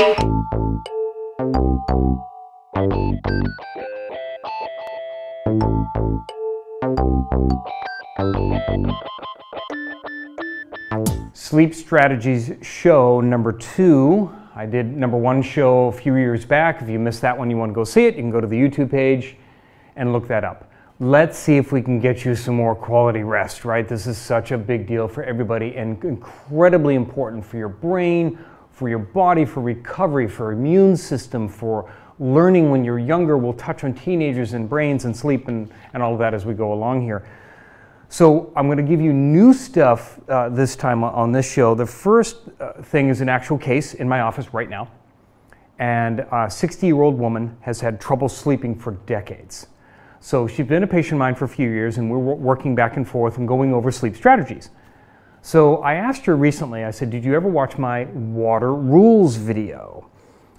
Sleep strategies show number 2. I did number 1 show a few years back. If you missed that one, you want to go see it, you can go to the YouTube page and look that up. Let's see if we can get you some more quality rest, right? This is such a big deal for everybody and incredibly important for your brain, for your body, for recovery, for immune system, for learning when you're younger. We'll touch on teenagers and brains and sleep and all of that as we go along here. So I'm going to give you new stuff this time on this show. The first thing is an actual case in my office right now. And a 60-year-old woman has had trouble sleeping for decades. So she's been a patient of mine for a few years, and we're working back and forth and going over sleep strategies. So I asked her recently, I said, did you ever watch my water rules video?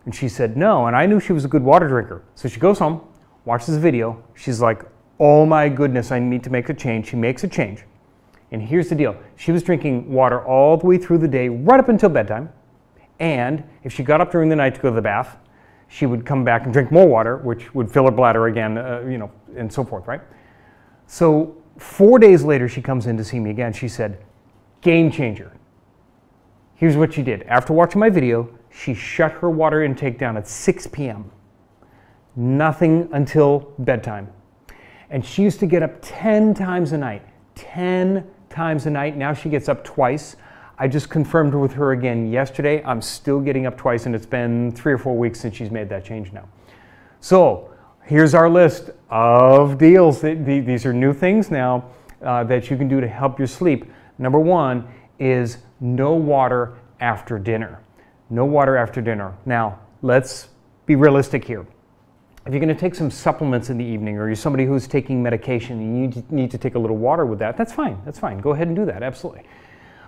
And she said no, and I knew she was a good water drinker. So she goes home, watches the video, she's like, oh my goodness, I need to make a change. She makes a change. And here's the deal. She was drinking water all the way through the day, right up until bedtime. And if she got up during the night to go to the bath, she would come back and drink more water, which would fill her bladder again, and so forth, right? So 4 days later, she comes in to see me again. She said, game changer. Here's what she did. After watching my video, she shut her water intake down at 6 p.m. Nothing until bedtime. And she used to get up 10 times a night. 10 times a night. Now she gets up twice. I just confirmed with her again yesterday. I'm still getting up twice, and it's been 3 or 4 weeks since she's made that change now. So here's our list of deals. These are new things now that you can do to help your sleep. Number 1 is no water after dinner. No water after dinner. Now, let's be realistic here. If you're going to take some supplements in the evening, or you're somebody who's taking medication and you need to take a little water with that, that's fine. That's fine. Go ahead and do that. Absolutely.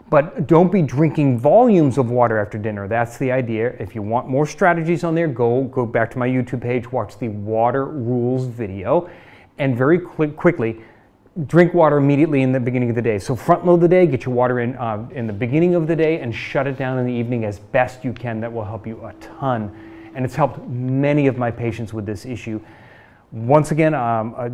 But don't be drinking volumes of water after dinner. That's the idea. If you want more strategies on there, go back to my YouTube page, watch the water rules video, and very quickly, drink water immediately in the beginning of the day. So front load the day, get your water in the beginning of the day, and shut it down in the evening as best you can. That will help you a ton. And it's helped many of my patients with this issue. Once again,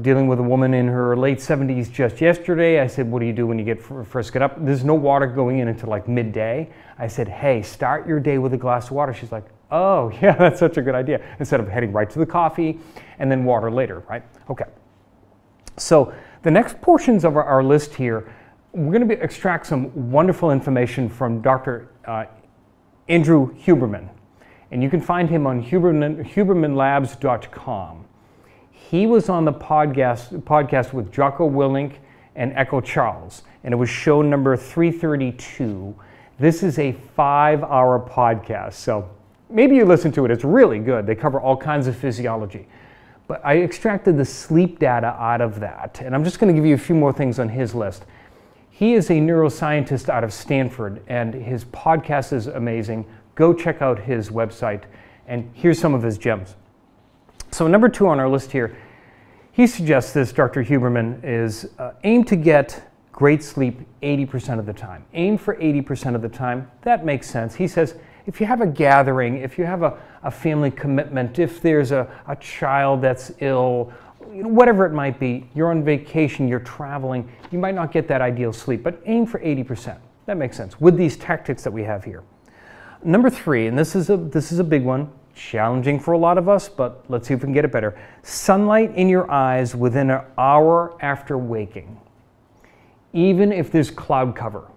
dealing with a woman in her late 70s just yesterday. I said, what do you do when you first get up? There's no water going in until like midday. I said, hey, start your day with a glass of water. She's like, oh, yeah, that's such a good idea. Instead of heading right to the coffee and then water later, right? Okay. So the next portions of our list here, we're going to extract some wonderful information from Dr. Andrew Huberman. And you can find him on hubermanlabs.com. He was on the podcast with Jocko Willink and Echo Charles, and it was show number 332. This is a 5-hour podcast, so maybe you listen to it. It's really good. They cover all kinds of physiology. But I extracted the sleep data out of that, and I'm just going to give you a few more things on his list. He is a neuroscientist out of Stanford, and his podcast is amazing. Go check out his website, and here's some of his gems. So number 2 on our list here, he suggests this, Dr. Huberman, is aim to get great sleep 80% of the time. Aim for 80% of the time. That makes sense. He says if you have a gathering, if you have a family commitment, if there's a child that's ill, whatever it might be, you're on vacation, you're traveling, you might not get that ideal sleep, but aim for 80%. That makes sense with these tactics that we have here. Number 3, and this is a big one, challenging for a lot of us, but let's see if we can get it better. Sunlight in your eyes within an hour after waking, even if there's cloud cover.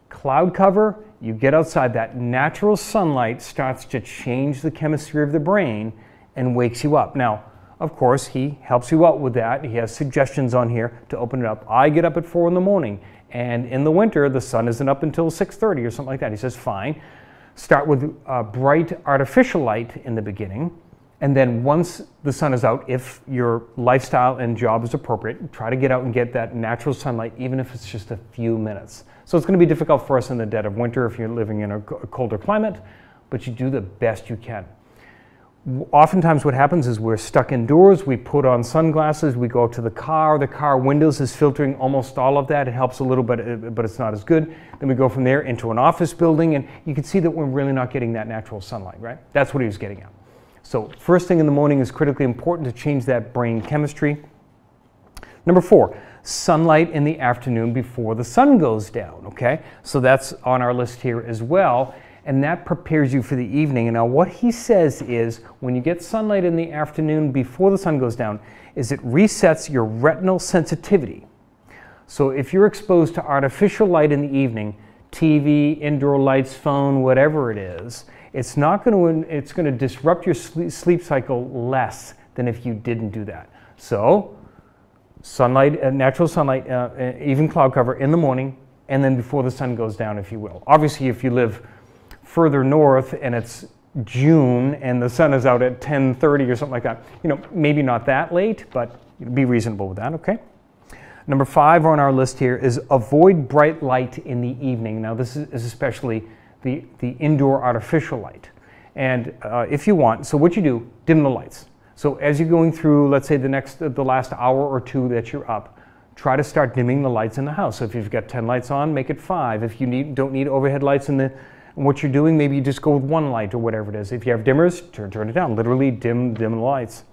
Cloud cover, you get outside, that natural sunlight starts to change the chemistry of the brain and wakes you up. Now, of course, he helps you out with that. He has suggestions on here to open it up. I get up at 4 in the morning, and in the winter, the sun isn't up until 6:30 or something like that. He says, fine. Start with bright artificial light in the beginning, and then once the sun is out, if your lifestyle and job is appropriate, try to get out and get that natural sunlight, even if it's just a few minutes. So it's going to be difficult for us in the dead of winter if you're living in a colder climate, but you do the best you can. Oftentimes what happens is we're stuck indoors, we put on sunglasses, we go to the car windows is filtering almost all of that. It helps a little bit, but it's not as good. Then we go from there into an office building, and you can see that we're really not getting that natural sunlight, right? That's what he was getting at. So first thing in the morning is critically important to change that brain chemistry. Number 4, sunlight in the afternoon before the sun goes down, okay? So that's on our list here as well. And that prepares you for the evening. And now what he says is when you get sunlight in the afternoon before the sun goes down, is it resets your retinal sensitivity. So if you're exposed to artificial light in the evening, TV, indoor lights, phone, whatever it is, it's going to disrupt your sleep cycle less than if you didn't do that. So sunlight, natural sunlight, even cloud cover in the morning, and then before the sun goes down, if you will. Obviously, if you live further north and it's June and the sun is out at 10:30 or something like that, maybe not that late, but be reasonable with that, okay? Number 5 on our list here is avoid bright light in the evening. Now this is especially the indoor artificial light. And if you want, so what you do, dim the lights. So as you're going through, let's say the last hour or 2 that you're up, try to start dimming the lights in the house. So if you've got 10 lights on, make it 5. If you don't need overhead lights in what you're doing, maybe you just go with 1 light or whatever it is. If you have dimmers, turn it down. Literally dim the lights.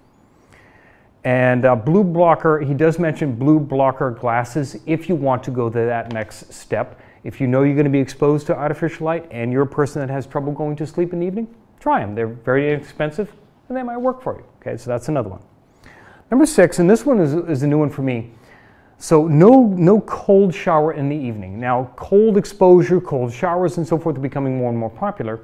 And blue blocker, he does mention blue blocker glasses if you want to go to that next step. If you know you're going to be exposed to artificial light and you're a person that has trouble going to sleep in the evening, try them. They're very inexpensive and they might work for you. Okay, so that's another one. Number 6, and this one is a new one for me. So no cold shower in the evening. Now, cold exposure, cold showers and so forth are becoming more and more popular.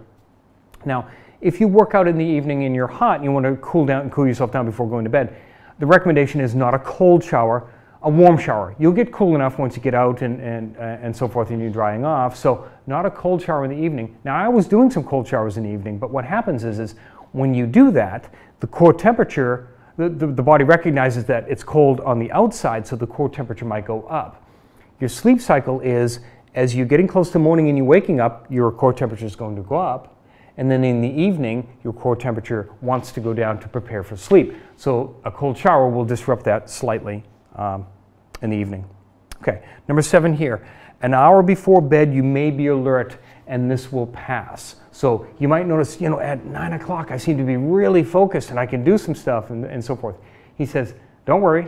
Now, if you work out in the evening and you're hot and you want to cool yourself down before going to bed, the recommendation is not a cold shower, a warm shower. You'll get cool enough once you get out and so forth and you're drying off. So not a cold shower in the evening. Now, I was doing some cold showers in the evening, but what happens is when you do that, the core temperature, the body recognizes that it's cold on the outside, so the core temperature might go up. Your sleep cycle is, as you're getting close to morning and you're waking up, your core temperature is going to go up. And then in the evening, your core temperature wants to go down to prepare for sleep. So a cold shower will disrupt that slightly in the evening. Okay, number 7 here. An hour before bed, you may be alert, and this will pass. So you might notice, at 9 o'clock, I seem to be really focused and I can do some stuff and so forth. He says, don't worry,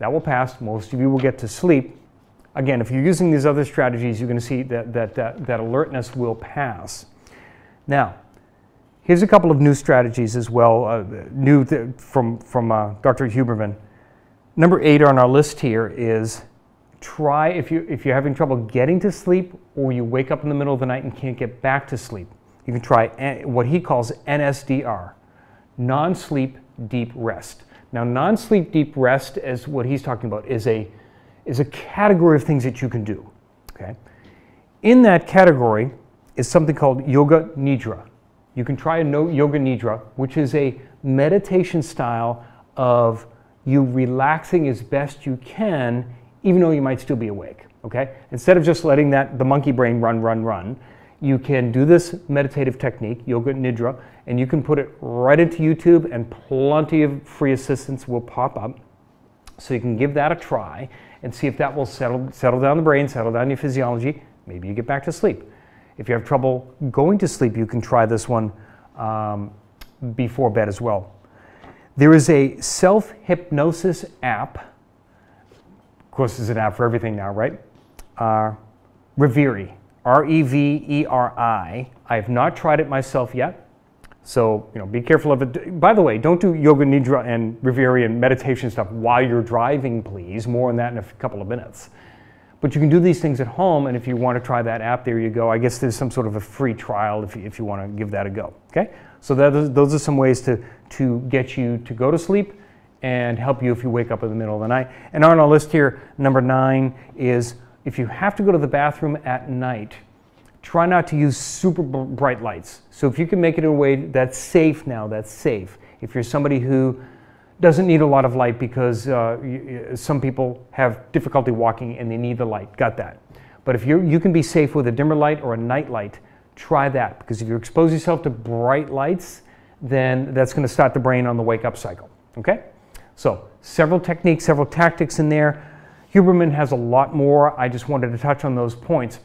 that will pass. Most of you will get to sleep. Again, if you're using these other strategies, you're going to see that alertness will pass. Now, here's a couple of new strategies as well, from Dr. Huberman. Number 8 on our list here is try, if you're having trouble getting to sleep or you wake up in the middle of the night and can't get back to sleep, you can try what he calls NSDR, non-sleep deep rest. Now, non-sleep deep rest, as what he's talking about, is a category of things that you can do. Okay, in that category is something called Yoga Nidra. You can try Yoga Nidra, which is a meditation style of you relaxing as best you can, even though you might still be awake. Okay, instead of just letting the monkey brain run. You can do this meditative technique, Yoga Nidra, and you can put it right into YouTube and plenty of free assistance will pop up. So you can give that a try and see if that will settle down the brain, settle down your physiology. Maybe you get back to sleep. If you have trouble going to sleep, you can try this one before bed as well. There is a self-hypnosis app. Of course, there's an app for everything now, right? Reveri. R-E-V-E-R-I. I have not tried it myself yet, so be careful of it. By the way, don't do Yoga Nidra and Reveri and meditation stuff while you're driving, please. More on that in a couple of minutes. But you can do these things at home, and if you want to try that app, there you go. I guess there's some sort of a free trial if you want to give that a go. Okay, so those are some ways to get you to go to sleep and help you if you wake up in the middle of the night. And on our list here, number 9 is, if you have to go to the bathroom at night, try not to use super bright lights. So if you can make it in a way that's safe now, that's safe. If you're somebody who doesn't need a lot of light because some people have difficulty walking and they need the light, got that. But if you can be safe with a dimmer light or a night light, try that. Because if you expose yourself to bright lights, then that's going to start the brain on the wake-up cycle, okay? So several techniques, several tactics in there. Huberman has a lot more. I just wanted to touch on those points.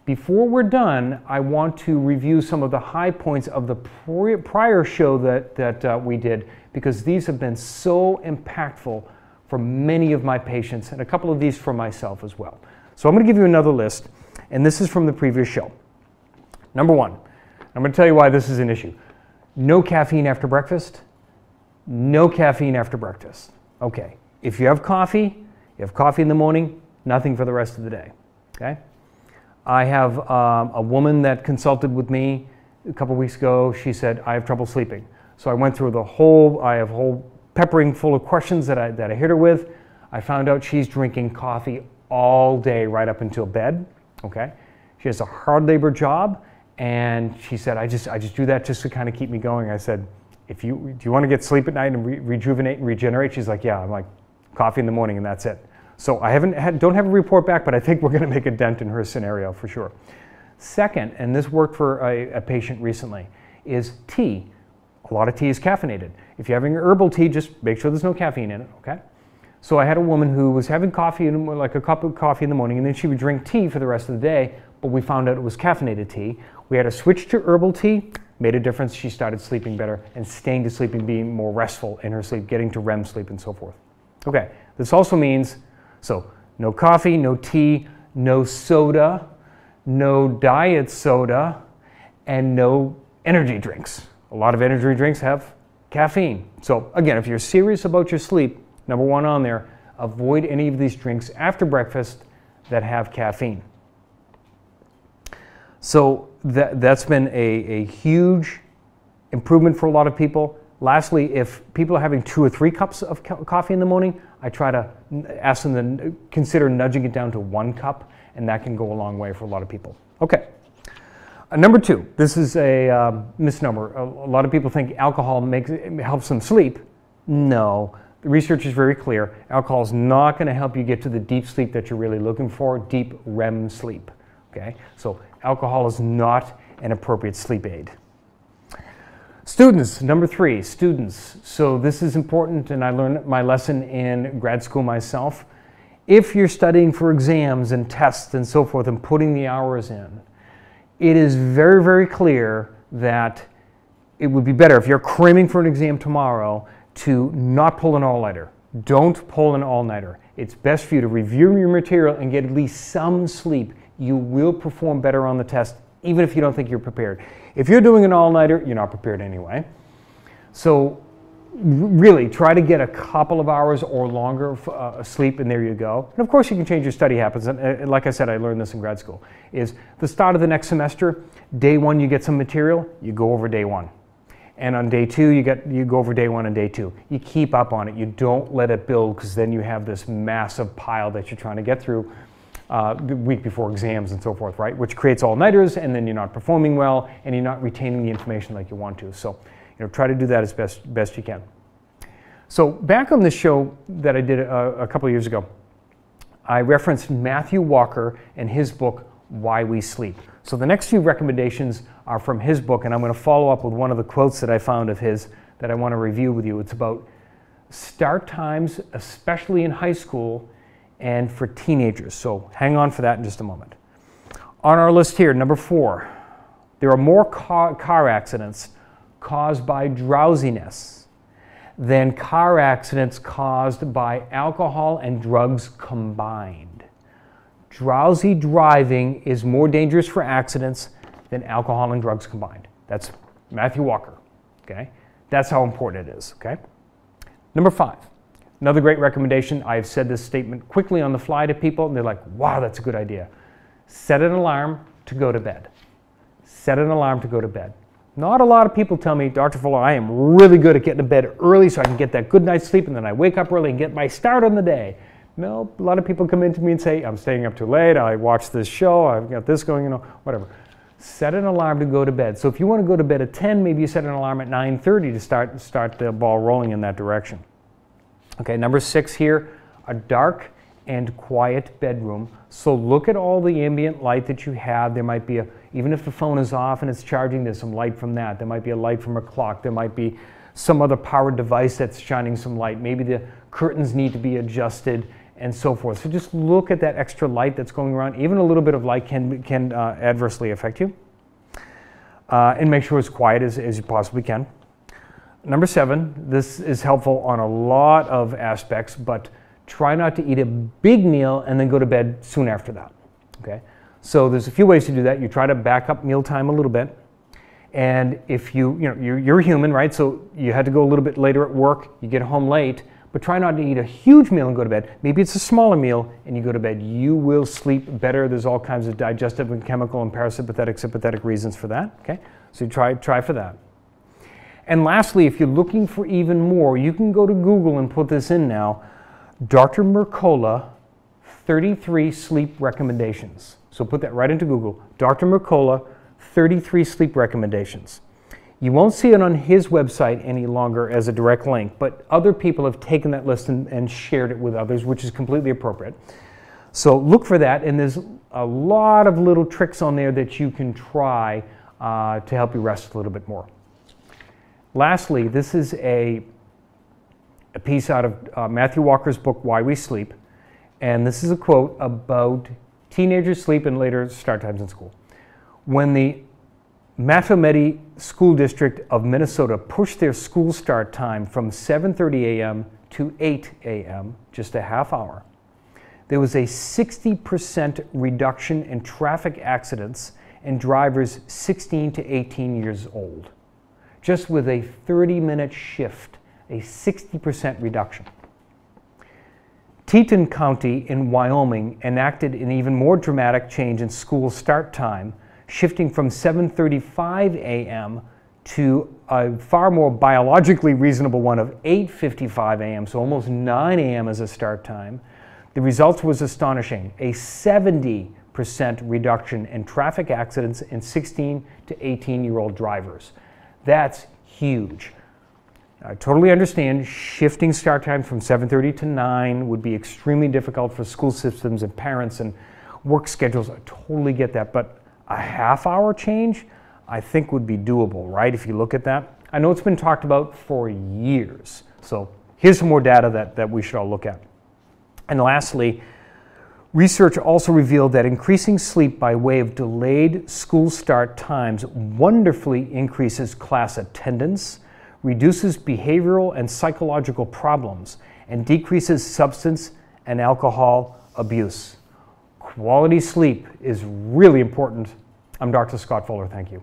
Before we're done, I want to review some of the high points of the prior show that we did, because these have been so impactful for many of my patients, and a couple of these for myself as well. So I'm going to give you another list, and this is from the previous show. Number one, I'm going to tell you why this is an issue. No caffeine after breakfast. No caffeine after breakfast. Okay, if you have coffee in the morning, nothing for the rest of the day, okay? I have a woman that consulted with me a couple weeks ago. She said, I have trouble sleeping. So I went through I have a whole peppering full of questions that I hit her with. I found out she's drinking coffee all day right up until bed, okay? She has a hard labor job, and she said, I just do that just to kind of keep me going. I said, do you want to get sleep at night and rejuvenate and regenerate? She's like, yeah. I'm like, coffee in the morning and that's it. So I don't have a report back, but I think we're going to make a dent in her scenario for sure. Second, and this worked for a patient recently, is tea. A lot of tea is caffeinated. If you're having herbal tea, just make sure there's no caffeine in it, okay? So I had a woman who was having coffee, like a cup of coffee in the morning, and then she would drink tea for the rest of the day, but we found out it was caffeinated tea. We had to switch to herbal tea, made a difference. She started sleeping better and staying to sleep and being more restful in her sleep, getting to REM sleep and so forth. Okay, this also means, so no coffee, no tea, no soda, no diet soda, and no energy drinks. A lot of energy drinks have caffeine. So again, if you're serious about your sleep, number one on there, avoid any of these drinks after breakfast that have caffeine. So that's been a huge improvement for a lot of people. Lastly, if people are having 2 or 3 cups of coffee in the morning, I try to ask them to consider nudging it down to 1 cup, and that can go a long way for a lot of people. Okay. Number 2, this is a misnomer. A lot of people think alcohol helps them sleep. No. The research is very clear. Alcohol is not going to help you get to the deep sleep that you're really looking for, deep REM sleep. Okay? So alcohol is not an appropriate sleep aid. Students, number 3, students. So this is important, and I learned my lesson in grad school myself. If you're studying for exams and tests and so forth and putting the hours in, it is very, very clear that it would be better if you're cramming for an exam tomorrow to not pull an all-nighter. Don't pull an all-nighter. It's best for you to review your material and get at least some sleep. You will perform better on the test, even if you don't think you're prepared. If you're doing an all-nighter, you're not prepared anyway. So really try to get a couple of hours or longer sleep, and there you go. And of course you can change your study habits, and like I said, I learned this in grad school, is the start of the next semester, day 1 you get some material, you go over day 1. And on day 2, you go over day 1 and day 2. You keep up on it. You don't let it build, because then you have this massive pile that you're trying to get through the week before exams and so forth, right? Which creates all-nighters, and then you're not performing well, and you're not retaining the information like you want to. So, try to do that as best you can. So back on this show that I did a couple of years ago, I referenced Matthew Walker and his book, Why We Sleep. So the next few recommendations are from his book, and I'm going to follow up with one of the quotes that I found of his that I want to review with you. It's about start times, especially in high school and for teenagers. So hang on for that in just a moment. On our list here, number 4, there are more car accidents caused by drowsiness than car accidents caused by alcohol and drugs combined. Drowsy driving is more dangerous for accidents than alcohol and drugs combined. That's Matthew Walker, okay? That's how important it is, okay? Number 5, another great recommendation. I've said this statement quickly on the fly to people, and they're like, wow, that's a good idea. Set an alarm to go to bed. Set an alarm to go to bed. Not a lot of people tell me, Dr. Fuller, I am really good at getting to bed early so I can get that good night's sleep, and then I wake up early and get my start on the day. No, a lot of people come in to me and say, I'm staying up too late, I watched this show, I've got this going, whatever. Set an alarm to go to bed. So if you want to go to bed at 10, maybe you set an alarm at 9:30 to start the ball rolling in that direction. Okay, number 6 here, a dark and quiet bedroom. So look at all the ambient light that you have. There might be Even if the phone is off and it's charging, there's some light from that. There might be a light from a clock. There might be some other powered device that's shining some light. Maybe the curtains need to be adjusted and so forth. So just look at that extra light that's going around. Even a little bit of light can adversely affect you. And make sure it's quiet as you possibly can. Number 7, this is helpful on a lot of aspects, but try not to eat a big meal and then go to bed soon after that. Okay? So there's a few ways to do that. You try to back up mealtime a little bit. And if you're human, right? So you had to go a little bit later at work, you get home late, but try not to eat a huge meal and go to bed. Maybe it's a smaller meal and you go to bed. You will sleep better. There's all kinds of digestive and chemical and parasympathetic, sympathetic reasons for that. Okay? So you try for that. And lastly, if you're looking for even more, you can go to Google and put this in now. Dr. Mercola, 33 sleep recommendations. So put that right into Google. Dr. Mercola, 33 sleep recommendations. You won't see it on his website any longer as a direct link, but other people have taken that list and shared it with others, which is completely appropriate. So look for that, and there's a lot of little tricks on there that you can try to help you rest a little bit more. Lastly, this is a piece out of Matthew Walker's book, Why We Sleep, and this is a quote about teenagers' sleep and later start times in school. When the Matomedi School District of Minnesota pushed their school start time from 7:30 a.m. to 8 a.m., just a half hour, there was a 60% reduction in traffic accidents and drivers 16 to 18 years old. Just with a 30-minute shift, a 60% reduction. Teton County in Wyoming enacted an even more dramatic change in school start time, shifting from 7:35 a.m. to a far more biologically reasonable one of 8:55 a.m., so almost 9 a.m. as a start time. The result was astonishing, a 70% reduction in traffic accidents in 16 to 18-year-old drivers. That's huge. I totally understand shifting start time from 7:30 to 9 would be extremely difficult for school systems and parents and work schedules. I totally get that, but a half-hour change, I think would be doable, right, if you look at that? I know it's been talked about for years, so here's some more data that we should all look at. And lastly, research also revealed that increasing sleep by way of delayed school start times wonderfully increases class attendance, reduces behavioral and psychological problems, and decreases substance and alcohol abuse. Quality sleep is really important. I'm Dr. Scott Fuller. Thank you.